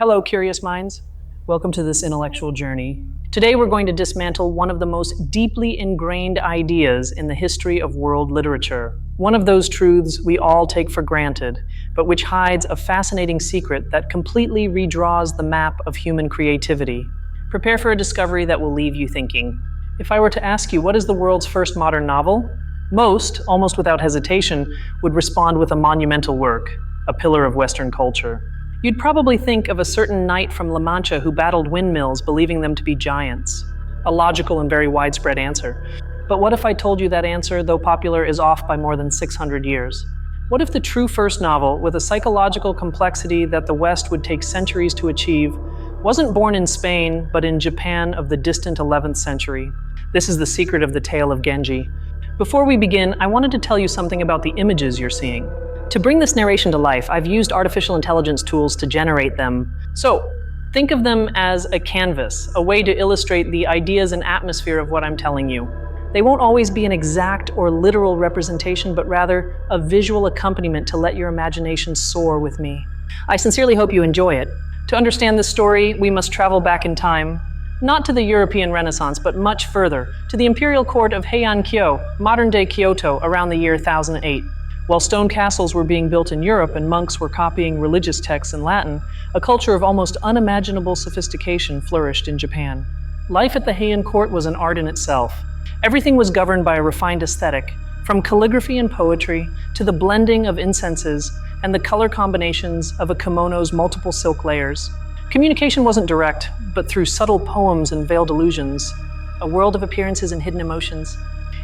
Hello, curious minds. Welcome to this intellectual journey. Today we're going to dismantle one of the most deeply ingrained ideas in the history of world literature. One of those truths we all take for granted, but which hides a fascinating secret that completely redraws the map of human creativity. Prepare for a discovery that will leave you thinking. If I were to ask you what is the world's first modern novel, most, almost without hesitation, would respond with a monumental work, a pillar of Western culture. You'd probably think of a certain knight from La Mancha who battled windmills, believing them to be giants. A logical and very widespread answer. But what if I told you that answer, though popular, is off by more than 600 years? What if the true first novel, with a psychological complexity that the West would take centuries to achieve, wasn't born in Spain, but in Japan of the distant 11th century? This is the secret of the tale of Genji. Before we begin, I wanted to tell you something about the images you're seeing. To bring this narration to life, I've used artificial intelligence tools to generate them. So, think of them as a canvas, a way to illustrate the ideas and atmosphere of what I'm telling you. They won't always be an exact or literal representation, but rather a visual accompaniment to let your imagination soar with me. I sincerely hope you enjoy it. To understand this story, we must travel back in time, not to the European Renaissance, but much further, to the imperial court of Heian-kyo, modern-day Kyoto, around the year 1008. While stone castles were being built in Europe and monks were copying religious texts in Latin, a culture of almost unimaginable sophistication flourished in Japan. Life at the Heian court was an art in itself. Everything was governed by a refined aesthetic, from calligraphy and poetry to the blending of incenses and the color combinations of a kimono's multiple silk layers. Communication wasn't direct, but through subtle poems and veiled illusions, a world of appearances and hidden emotions.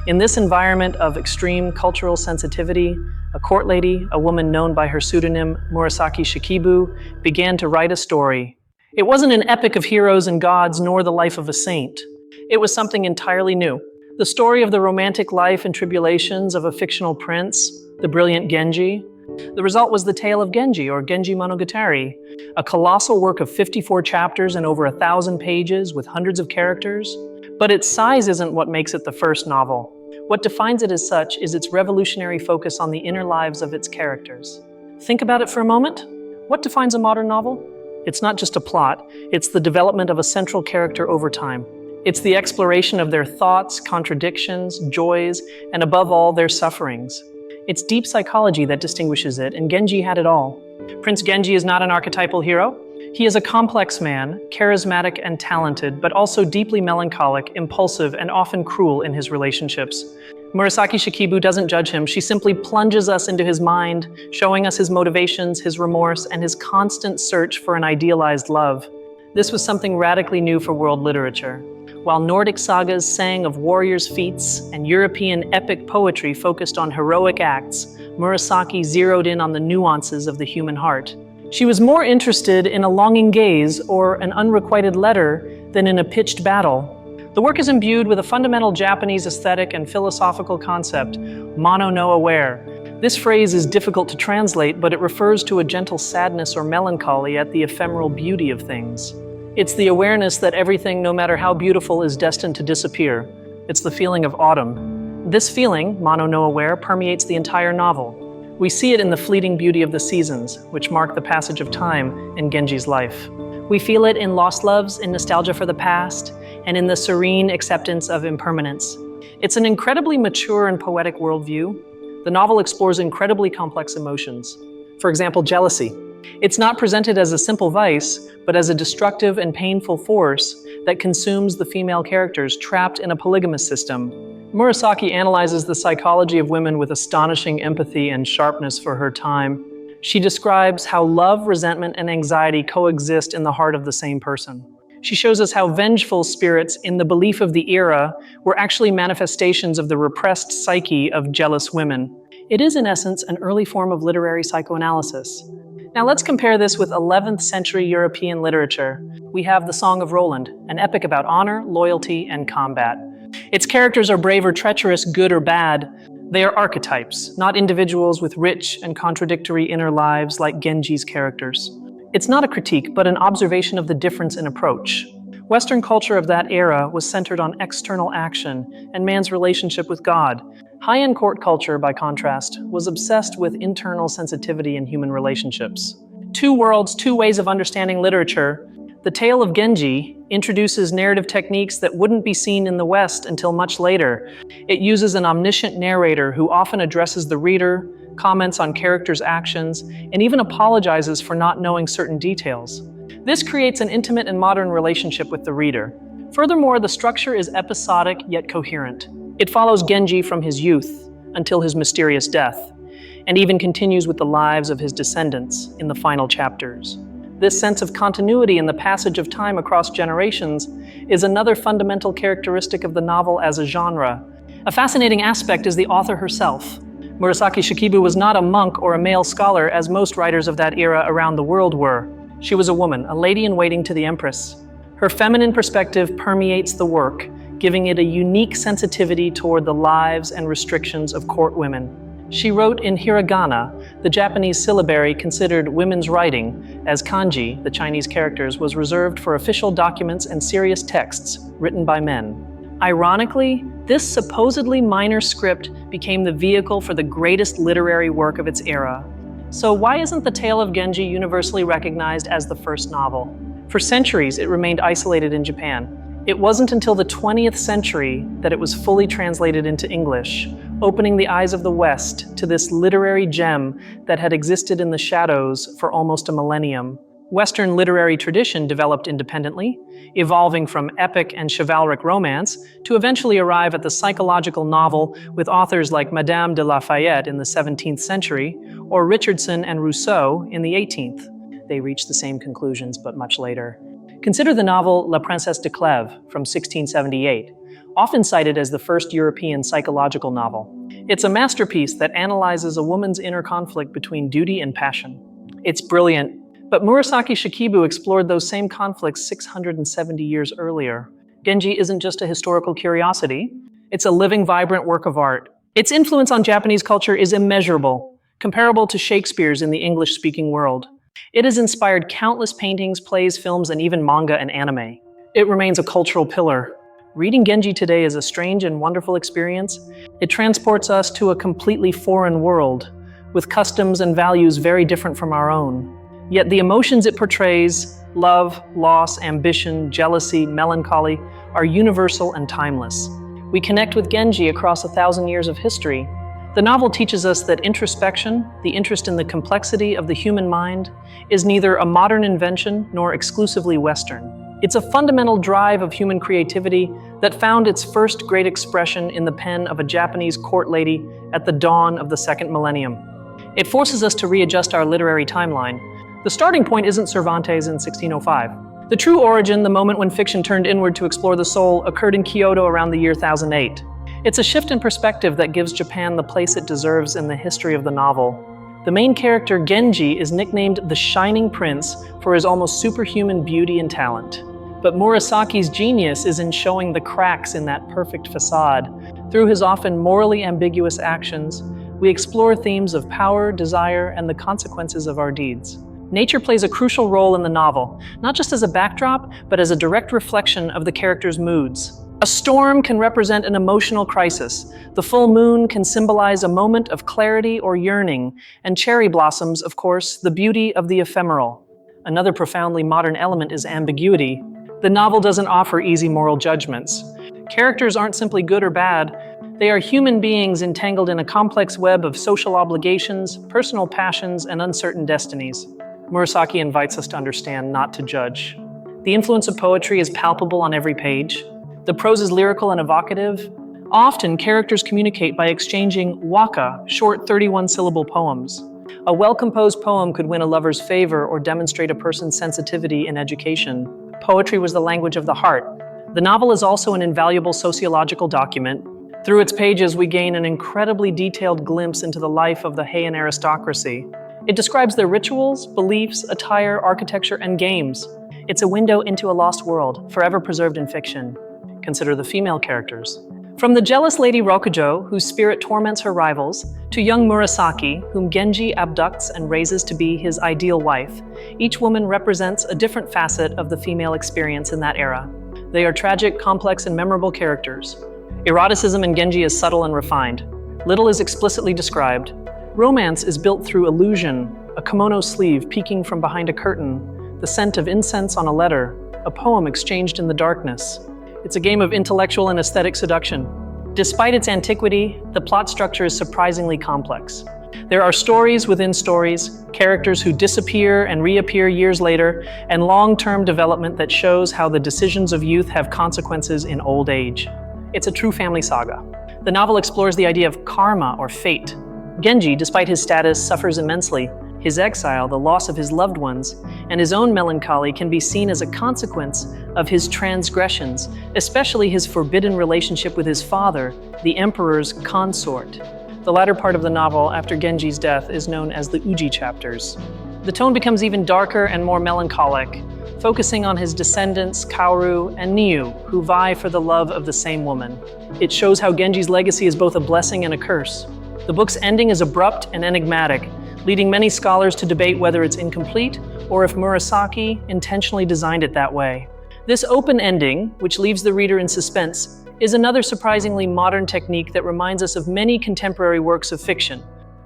In this environment of extreme cultural sensitivity, a court lady, a woman known by her pseudonym Murasaki Shikibu, began to write a story. It wasn't an epic of heroes and gods, nor the life of a saint. It was something entirely new. The story of the romantic life and tribulations of a fictional prince, the brilliant Genji. The result was the tale of Genji, or Genji Monogatari, a colossal work of 54 chapters and over 1,000 pages with hundreds of characters. But its size isn't what makes it the first novel. What defines it as such is its revolutionary focus on the inner lives of its characters. Think about it for a moment. What defines a modern novel? It's not just a plot, it's the development of a central character over time. It's the exploration of their thoughts, contradictions, joys, and above all, their sufferings. It's deep psychology that distinguishes it, and Genji had it all. Prince Genji is not an archetypal hero. He is a complex man, charismatic and talented, but also deeply melancholic, impulsive, and often cruel in his relationships. Murasaki Shikibu doesn't judge him. She simply plunges us into his mind, showing us his motivations, his remorse, and his constant search for an idealized love. This was something radically new for world literature. While Nordic sagas sang of warriors' feats and European epic poetry focused on heroic acts, Murasaki zeroed in on the nuances of the human heart. She was more interested in a longing gaze or an unrequited letter than in a pitched battle. The work is imbued with a fundamental Japanese aesthetic and philosophical concept, mono no aware. This phrase is difficult to translate, but it refers to a gentle sadness or melancholy at the ephemeral beauty of things. It's the awareness that everything, no matter how beautiful, is destined to disappear. It's the feeling of autumn. This feeling, mono no aware, permeates the entire novel. We see it in the fleeting beauty of the seasons, which mark the passage of time in Genji's life. We feel it in lost loves, in nostalgia for the past, and in the serene acceptance of impermanence. It's an incredibly mature and poetic worldview. The novel explores incredibly complex emotions. For example, jealousy. It's not presented as a simple vice, but as a destructive and painful force that consumes the female characters trapped in a polygamous system. Murasaki analyzes the psychology of women with astonishing empathy and sharpness for her time. She describes how love, resentment, and anxiety coexist in the heart of the same person. She shows us how vengeful spirits, in the belief of the era, were actually manifestations of the repressed psyche of jealous women. It is, in essence, an early form of literary psychoanalysis. Now let's compare this with 11th century European literature. We have the Song of Roland, an epic about honor, loyalty, and combat. Its characters are brave or treacherous, good or bad. They are archetypes, not individuals with rich and contradictory inner lives like Genji's characters. It's not a critique, but an observation of the difference in approach. Western culture of that era was centered on external action and man's relationship with God. High-end court culture, by contrast, was obsessed with internal sensitivity in human relationships. Two worlds, two ways of understanding literature. The tale of Genji introduces narrative techniques that wouldn't be seen in the West until much later. It uses an omniscient narrator who often addresses the reader, comments on characters' actions, and even apologizes for not knowing certain details. This creates an intimate and modern relationship with the reader. Furthermore, the structure is episodic yet coherent. It follows Genji from his youth until his mysterious death, and even continues with the lives of his descendants in the final chapters. This sense of continuity in the passage of time across generations is another fundamental characteristic of the novel as a genre. A fascinating aspect is the author herself. Murasaki Shikibu was not a monk or a male scholar as most writers of that era around the world were. She was a woman, a lady-in-waiting to the Empress. Her feminine perspective permeates the work, giving it a unique sensitivity toward the lives and restrictions of court women. She wrote in hiragana, the Japanese syllabary considered women's writing, as kanji, the Chinese characters, was reserved for official documents and serious texts written by men. Ironically, this supposedly minor script became the vehicle for the greatest literary work of its era. So why isn't The Tale of Genji universally recognized as the first novel? For centuries, it remained isolated in Japan. It wasn't until the 20th century that it was fully translated into English, opening the eyes of the West to this literary gem that had existed in the shadows for almost a millennium. Western literary tradition developed independently, evolving from epic and chivalric romance to eventually arrive at the psychological novel with authors like Madame de Lafayette in the 17th century or Richardson and Rousseau in the 18th. They reached the same conclusions, but much later. Consider the novel La Princesse de Clèves from 1678, often cited as the first European psychological novel. It's a masterpiece that analyzes a woman's inner conflict between duty and passion. It's brilliant, but Murasaki Shikibu explored those same conflicts 670 years earlier. Genji isn't just a historical curiosity, it's a living, vibrant work of art. Its influence on Japanese culture is immeasurable, comparable to Shakespeare's in the English-speaking world. It has inspired countless paintings, plays, films, and even manga and anime. It remains a cultural pillar. Reading Genji today is a strange and wonderful experience. It transports us to a completely foreign world, with customs and values very different from our own. Yet the emotions it portrays, love, loss, ambition, jealousy, melancholy, are universal and timeless. We connect with Genji across 1,000 years of history. The novel teaches us that introspection, the interest in the complexity of the human mind, is neither a modern invention nor exclusively Western. It's a fundamental drive of human creativity that found its first great expression in the pen of a Japanese court lady at the dawn of the second millennium. It forces us to readjust our literary timeline. The starting point isn't Cervantes in 1605. The true origin, the moment when fiction turned inward to explore the soul, occurred in Kyoto around the year 1008. It's a shift in perspective that gives Japan the place it deserves in the history of the novel. The main character, Genji, is nicknamed the Shining Prince for his almost superhuman beauty and talent. But Murasaki's genius is in showing the cracks in that perfect facade. Through his often morally ambiguous actions, we explore themes of power, desire, and the consequences of our deeds. Nature plays a crucial role in the novel, not just as a backdrop, but as a direct reflection of the characters' moods. A storm can represent an emotional crisis. The full moon can symbolize a moment of clarity or yearning, and cherry blossoms, of course, the beauty of the ephemeral. Another profoundly modern element is ambiguity. The novel doesn't offer easy moral judgments. Characters aren't simply good or bad. They are human beings entangled in a complex web of social obligations, personal passions, and uncertain destinies. Murasaki invites us to understand, not to judge. The influence of poetry is palpable on every page. The prose is lyrical and evocative. Often, characters communicate by exchanging waka, short 31-syllable poems. A well-composed poem could win a lover's favor or demonstrate a person's sensitivity in education. Poetry was the language of the heart. The novel is also an invaluable sociological document. Through its pages, we gain an incredibly detailed glimpse into the life of the Heian aristocracy. It describes their rituals, beliefs, attire, architecture, and games. It's a window into a lost world, forever preserved in fiction. Consider the female characters. From the jealous Lady Rokujo, whose spirit torments her rivals, to young Murasaki, whom Genji abducts and raises to be his ideal wife, each woman represents a different facet of the female experience in that era. They are tragic, complex, and memorable characters. Eroticism in Genji is subtle and refined. Little is explicitly described. Romance is built through illusion, a kimono sleeve peeking from behind a curtain, the scent of incense on a letter, a poem exchanged in the darkness. It's a game of intellectual and aesthetic seduction. Despite its antiquity, the plot structure is surprisingly complex. There are stories within stories, characters who disappear and reappear years later, and long-term development that shows how the decisions of youth have consequences in old age. It's a true family saga. The novel explores the idea of karma or fate. Genji, despite his status, suffers immensely. His exile, the loss of his loved ones, and his own melancholy can be seen as a consequence of his transgressions, especially his forbidden relationship with his father, the emperor's consort. The latter part of the novel, after Genji's death, is known as the Uji chapters. The tone becomes even darker and more melancholic, focusing on his descendants, Kaoru and Niu, who vie for the love of the same woman. It shows how Genji's legacy is both a blessing and a curse. The book's ending is abrupt and enigmatic, leading many scholars to debate whether it's incomplete or if Murasaki intentionally designed it that way. This open ending, which leaves the reader in suspense, is another surprisingly modern technique that reminds us of many contemporary works of fiction.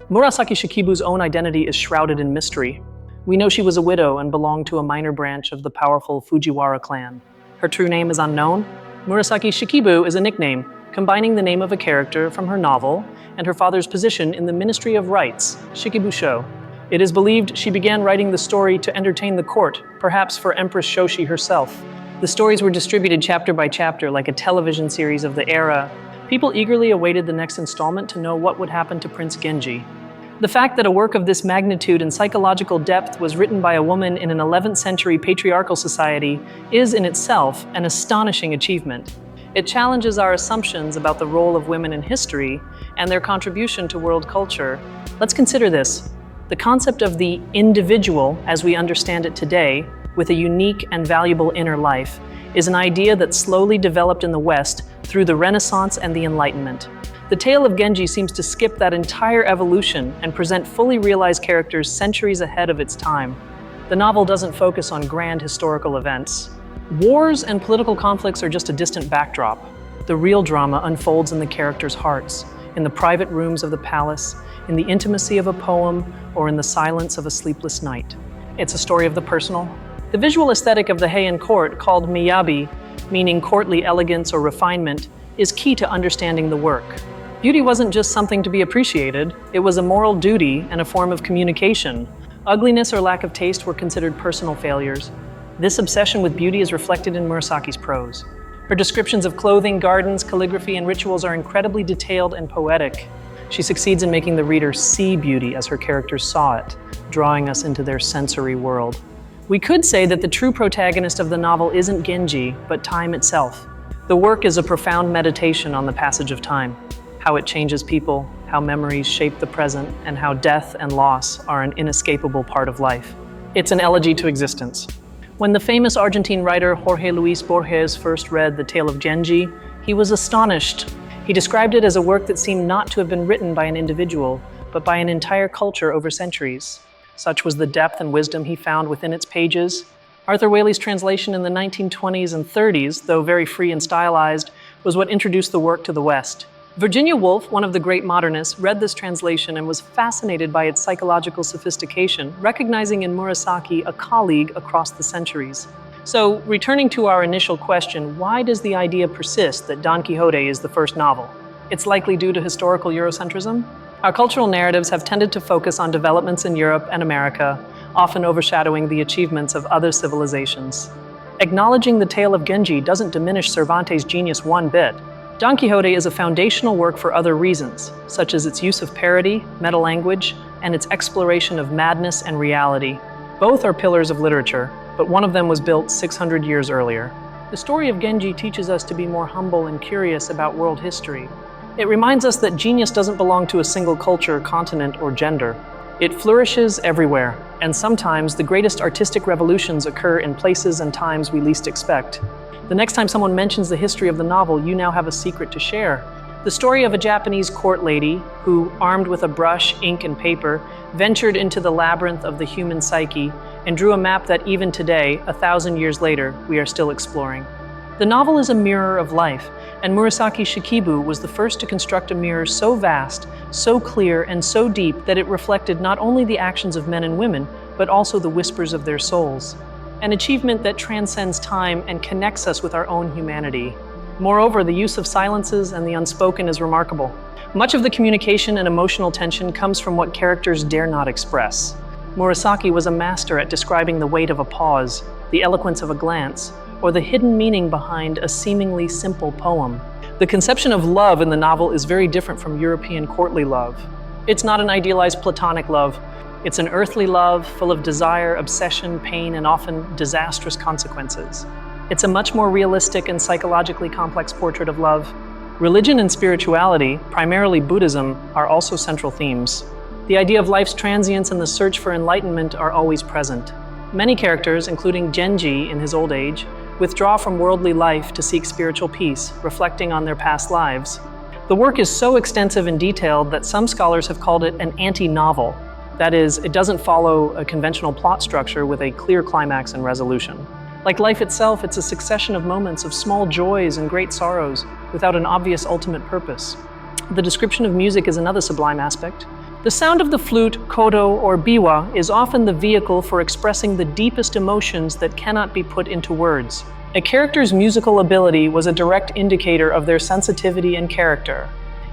Murasaki Shikibu's own identity is shrouded in mystery. We know she was a widow and belonged to a minor branch of the powerful Fujiwara clan. Her true name is unknown. Murasaki Shikibu is a nickname, combining the name of a character from her novel and her father's position in the Ministry of Rites, Shikibusho. It is believed she began writing the story to entertain the court, perhaps for Empress Shoshi herself. The stories were distributed chapter by chapter like a television series of the era. People eagerly awaited the next installment to know what would happen to Prince Genji. The fact that a work of this magnitude and psychological depth was written by a woman in an 11th century patriarchal society is in itself an astonishing achievement. It challenges our assumptions about the role of women in history and their contribution to world culture. Let's consider this. The concept of the individual, as we understand it today, with a unique and valuable inner life, is an idea that slowly developed in the West through the Renaissance and the Enlightenment. The tale of Genji seems to skip that entire evolution and present fully realized characters centuries ahead of its time. The novel doesn't focus on grand historical events. Wars and political conflicts are just a distant backdrop. The real drama unfolds in the characters' hearts, in the private rooms of the palace, in the intimacy of a poem, or in the silence of a sleepless night. It's a story of the personal. The visual aesthetic of the Heian court, called miyabi, meaning courtly elegance or refinement, is key to understanding the work. Beauty wasn't just something to be appreciated, it was a moral duty and a form of communication. Ugliness or lack of taste were considered personal failures. This obsession with beauty is reflected in Murasaki's prose. Her descriptions of clothing, gardens, calligraphy, and rituals are incredibly detailed and poetic. She succeeds in making the reader see beauty as her characters saw it, drawing us into their sensory world. We could say that the true protagonist of the novel isn't Genji, but time itself. The work is a profound meditation on the passage of time, how it changes people, how memories shape the present, and how death and loss are an inescapable part of life. It's an elegy to existence. When the famous Argentine writer Jorge Luis Borges first read The Tale of Genji, he was astonished. He described it as a work that seemed not to have been written by an individual, but by an entire culture over centuries. Such was the depth and wisdom he found within its pages. Arthur Waley's translation in the 1920s and 30s, though very free and stylized, was what introduced the work to the West. Virginia Woolf, one of the great modernists, read this translation and was fascinated by its psychological sophistication, recognizing in Murasaki a colleague across the centuries. So, returning to our initial question, why does the idea persist that Don Quixote is the first novel? It's likely due to historical Eurocentrism. Our cultural narratives have tended to focus on developments in Europe and America, often overshadowing the achievements of other civilizations. Acknowledging the tale of Genji doesn't diminish Cervantes' genius one bit. Don Quixote is a foundational work for other reasons, such as its use of parody, meta-language, and its exploration of madness and reality. Both are pillars of literature, but one of them was built 600 years earlier. The story of Genji teaches us to be more humble and curious about world history. It reminds us that genius doesn't belong to a single culture, continent, or gender. It flourishes everywhere, and sometimes the greatest artistic revolutions occur in places and times we least expect. The next time someone mentions the history of the novel, you now have a secret to share. The story of a Japanese court lady who, armed with a brush, ink, and paper, ventured into the labyrinth of the human psyche and drew a map that even today, 1,000 years later, we are still exploring. The novel is a mirror of life, and Murasaki Shikibu was the first to construct a mirror so vast, so clear, and so deep that it reflected not only the actions of men and women, but also the whispers of their souls. An achievement that transcends time and connects us with our own humanity. Moreover, the use of silences and the unspoken is remarkable. Much of the communication and emotional tension comes from what characters dare not express. Murasaki was a master at describing the weight of a pause, the eloquence of a glance, or the hidden meaning behind a seemingly simple poem. The conception of love in the novel is very different from European courtly love. It's not an idealized platonic love. It's an earthly love full of desire, obsession, pain, and often disastrous consequences. It's a much more realistic and psychologically complex portrait of love. Religion and spirituality, primarily Buddhism, are also central themes. The idea of life's transience and the search for enlightenment are always present. Many characters, including Genji in his old age, withdraw from worldly life to seek spiritual peace, reflecting on their past lives. The work is so extensive and detailed that some scholars have called it an anti-novel. That is, it doesn't follow a conventional plot structure with a clear climax and resolution. Like life itself, it's a succession of moments of small joys and great sorrows, without an obvious ultimate purpose. The description of music is another sublime aspect. The sound of the flute, koto, or biwa is often the vehicle for expressing the deepest emotions that cannot be put into words. A character's musical ability was a direct indicator of their sensitivity and character.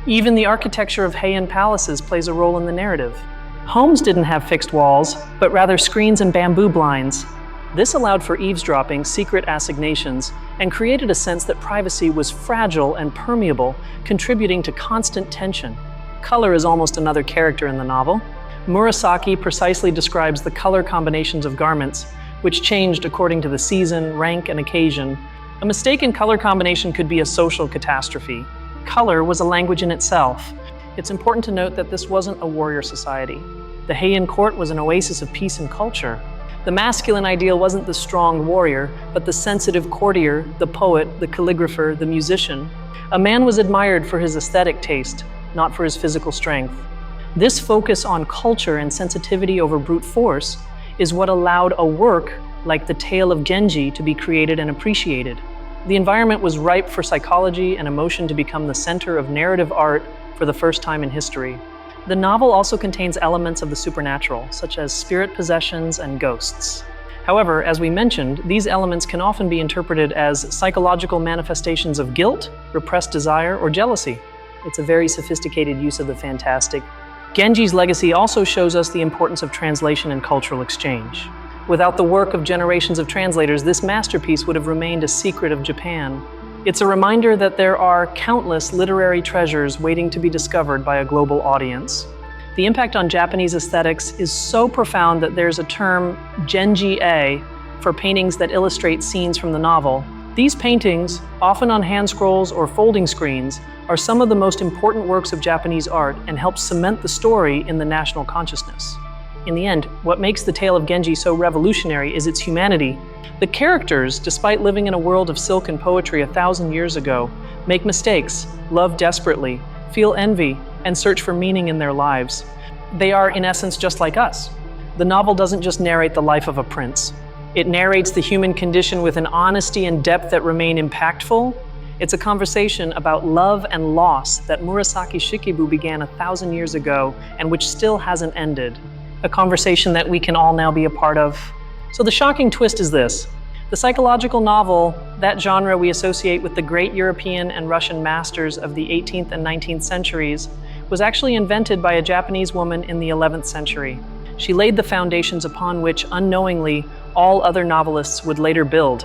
Even the architecture of Heian palaces plays a role in the narrative. Homes didn't have fixed walls, but rather screens and bamboo blinds. This allowed for eavesdropping, secret assignations, and created a sense that privacy was fragile and permeable, contributing to constant tension. Color is almost another character in the novel. Murasaki precisely describes the color combinations of garments, which changed according to the season, rank, and occasion. A mistaken color combination could be a social catastrophe. Color was a language in itself. It's important to note that this wasn't a warrior society. The Heian court was an oasis of peace and culture. The masculine ideal wasn't the strong warrior, but the sensitive courtier, the poet, the calligrapher, the musician. A man was admired for his aesthetic taste, not for his physical strength. This focus on culture and sensitivity over brute force is what allowed a work like The Tale of Genji to be created and appreciated. The environment was ripe for psychology and emotion to become the center of narrative art for the first time in history. The novel also contains elements of the supernatural, such as spirit possessions and ghosts. However, as we mentioned, these elements can often be interpreted as psychological manifestations of guilt, repressed desire, or jealousy. It's a very sophisticated use of the fantastic. Genji's legacy also shows us the importance of translation and cultural exchange. Without the work of generations of translators, this masterpiece would have remained a secret of Japan. It's a reminder that there are countless literary treasures waiting to be discovered by a global audience. The impact on Japanese aesthetics is so profound that there's a term, Genji-e, for paintings that illustrate scenes from the novel. These paintings, often on hand scrolls or folding screens, are some of the most important works of Japanese art and help cement the story in the national consciousness. In the end, what makes The Tale of Genji so revolutionary is its humanity. The characters, despite living in a world of silk and poetry 1,000 years ago, make mistakes, love desperately, feel envy, and search for meaning in their lives. They are, in essence, just like us. The novel doesn't just narrate the life of a prince. It narrates the human condition with an honesty and depth that remain impactful. It's a conversation about love and loss that Murasaki Shikibu began 1,000 years ago and which still hasn't ended. A conversation that we can all now be a part of. So the shocking twist is this. The psychological novel, that genre we associate with the great European and Russian masters of the 18th and 19th centuries, was actually invented by a Japanese woman in the 11th century. She laid the foundations upon which, unknowingly, all other novelists would later build.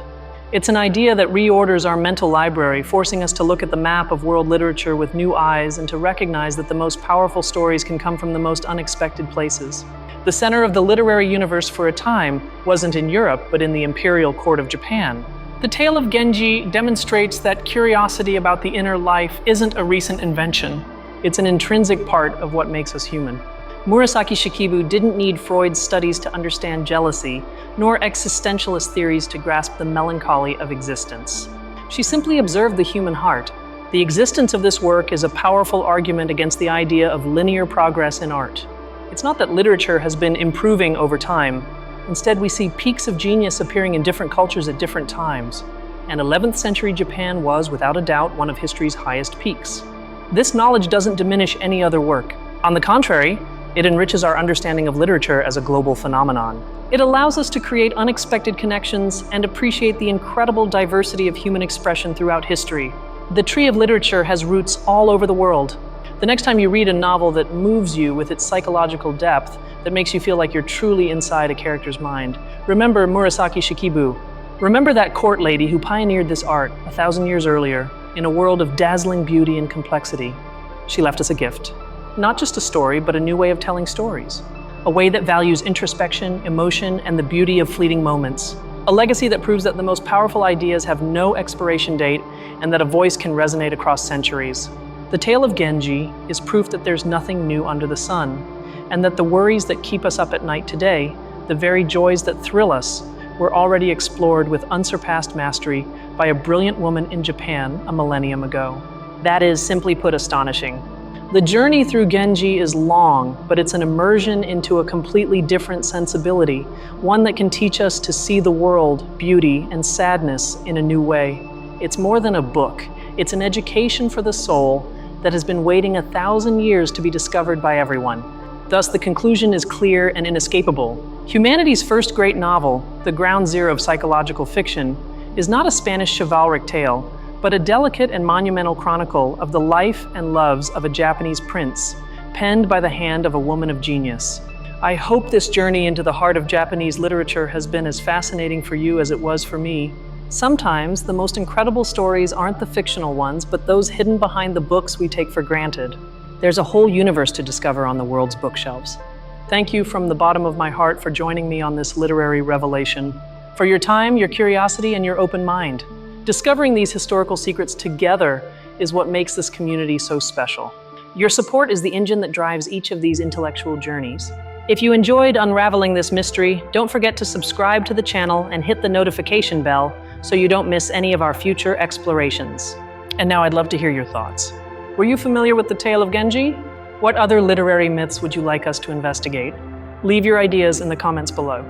It's an idea that reorders our mental library, forcing us to look at the map of world literature with new eyes and to recognize that the most powerful stories can come from the most unexpected places. The center of the literary universe for a time wasn't in Europe, but in the imperial court of Japan. The Tale of Genji demonstrates that curiosity about the inner life isn't a recent invention. It's an intrinsic part of what makes us human. Murasaki Shikibu didn't need Freud's studies to understand jealousy, nor existentialist theories to grasp the melancholy of existence. She simply observed the human heart. The existence of this work is a powerful argument against the idea of linear progress in art. It's not that literature has been improving over time. Instead, we see peaks of genius appearing in different cultures at different times. and 11th century Japan was, without a doubt, one of history's highest peaks. This knowledge doesn't diminish any other work. On the contrary, it enriches our understanding of literature as a global phenomenon. It allows us to create unexpected connections and appreciate the incredible diversity of human expression throughout history. The tree of literature has roots all over the world. The next time you read a novel that moves you with its psychological depth, that makes you feel like you're truly inside a character's mind, remember Murasaki Shikibu. Remember that court lady who pioneered this art 1,000 years earlier in a world of dazzling beauty and complexity. She left us a gift. Not just a story, but a new way of telling stories. A way that values introspection, emotion, and the beauty of fleeting moments. A legacy that proves that the most powerful ideas have no expiration date and that a voice can resonate across centuries. The tale of Genji is proof that there's nothing new under the sun, and that the worries that keep us up at night today, the very joys that thrill us, were already explored with unsurpassed mastery by a brilliant woman in Japan a millennium ago. That is, simply put, astonishing. The journey through Genji is long, but it's an immersion into a completely different sensibility, one that can teach us to see the world, beauty, and sadness in a new way. It's more than a book. It's an education for the soul that has been waiting 1,000 years to be discovered by everyone. Thus, the conclusion is clear and inescapable. Humanity's first great novel, the ground zero of psychological fiction, is not a Spanish chivalric tale, but a delicate and monumental chronicle of the life and loves of a Japanese prince, penned by the hand of a woman of genius. I hope this journey into the heart of Japanese literature has been as fascinating for you as it was for me. Sometimes, the most incredible stories aren't the fictional ones, but those hidden behind the books we take for granted. There's a whole universe to discover on the world's bookshelves. Thank you from the bottom of my heart for joining me on this literary revelation, for your time, your curiosity, and your open mind. Discovering these historical secrets together is what makes this community so special. Your support is the engine that drives each of these intellectual journeys. If you enjoyed unraveling this mystery, don't forget to subscribe to the channel and hit the notification bell so you don't miss any of our future explorations. And now I'd love to hear your thoughts. Were you familiar with the tale of Genji? What other literary myths would you like us to investigate? Leave your ideas in the comments below.